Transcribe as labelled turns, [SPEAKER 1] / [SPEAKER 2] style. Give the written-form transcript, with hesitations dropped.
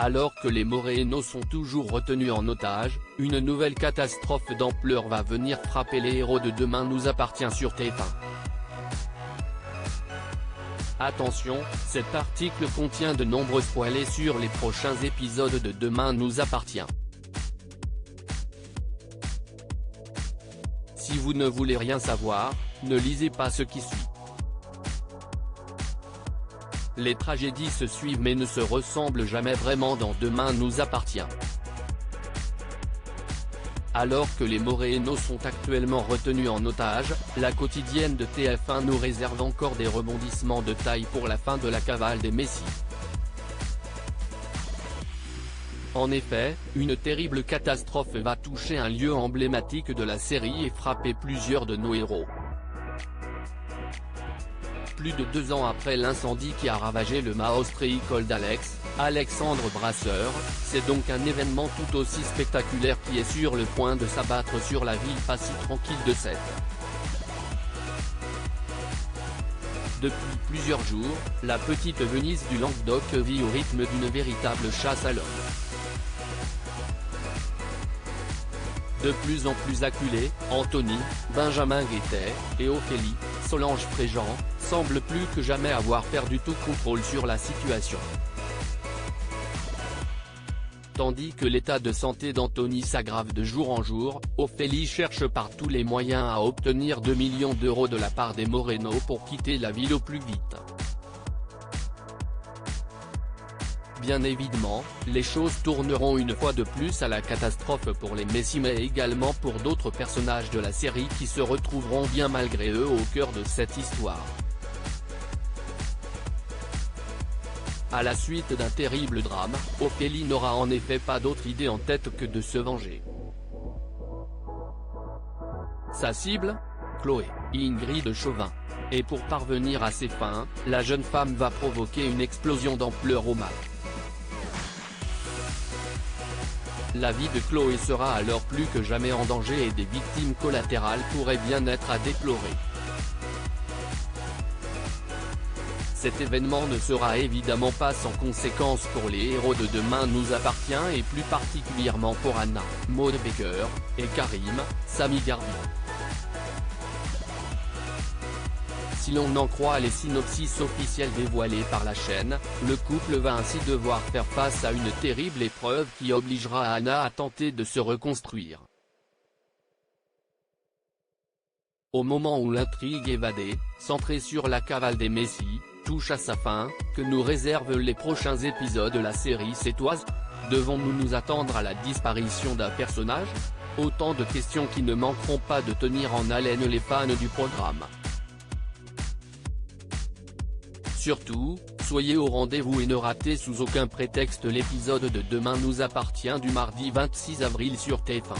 [SPEAKER 1] Alors que les Morénos sont toujours retenus en otage, une nouvelle catastrophe d'ampleur va venir frapper les héros de Demain nous appartient sur TF1. Attention, cet article contient de nombreux spoilers sur les prochains épisodes de Demain nous appartient. Si vous ne voulez rien savoir, ne lisez pas ce qui suit. Les tragédies se suivent mais ne se ressemblent jamais vraiment dans Demain nous appartient. Alors que les Morénos sont actuellement retenus en otage, la quotidienne de TF1 nous réserve encore des rebondissements de taille pour la fin de la cavale des Messi. En effet, une terrible catastrophe va toucher un lieu emblématique de la série et frapper plusieurs de nos héros. Plus de 2 ans après l'incendie qui a ravagé le Maostréicole d'Alex, Alexandre Brasseur, c'est donc un événement tout aussi spectaculaire qui est sur le point de s'abattre sur la ville pas si tranquille de Sète. Depuis plusieurs jours, la petite Venise du Languedoc vit au rythme d'une véritable chasse à l'homme. De plus en plus acculés, Anthony, Benjamin Guettet, et Ophélie, Solange Préjean, semblent plus que jamais avoir perdu tout contrôle sur la situation. Tandis que l'état de santé d'Anthony s'aggrave de jour en jour, Ophélie cherche par tous les moyens à obtenir 2 millions d'euros de la part des Morénos pour quitter la ville au plus vite. Bien évidemment, les choses tourneront une fois de plus à la catastrophe pour les Messi mais également pour d'autres personnages de la série qui se retrouveront bien malgré eux au cœur de cette histoire. À la suite d'un terrible drame, Ophélie n'aura en effet pas d'autre idée en tête que de se venger. Sa cible ? Chloé, Ingrid Chauvin. Et pour parvenir à ses fins, la jeune femme va provoquer une explosion d'ampleur au mal. La vie de Chloé sera alors plus que jamais en danger et des victimes collatérales pourraient bien être à déplorer. Cet événement ne sera évidemment pas sans conséquences pour les héros de Demain nous appartient et plus particulièrement pour Anna, Maud Baker, et Karim, Sami Ghorbi. Si l'on en croit les synopsis officiels dévoilés par la chaîne, le couple va ainsi devoir faire face à une terrible épreuve qui obligera Anna à tenter de se reconstruire. Au moment où l'intrigue évadée, centrée sur la cavale des Messi, touche à sa fin, que nous réservent les prochains épisodes de la série sétoise ? Devons-nous nous attendre à la disparition d'un personnage ? Autant de questions qui ne manqueront pas de tenir en haleine les fans du programme. Surtout, soyez au rendez-vous et ne ratez sous aucun prétexte l'épisode de Demain nous appartient du mardi 26 avril sur TF1.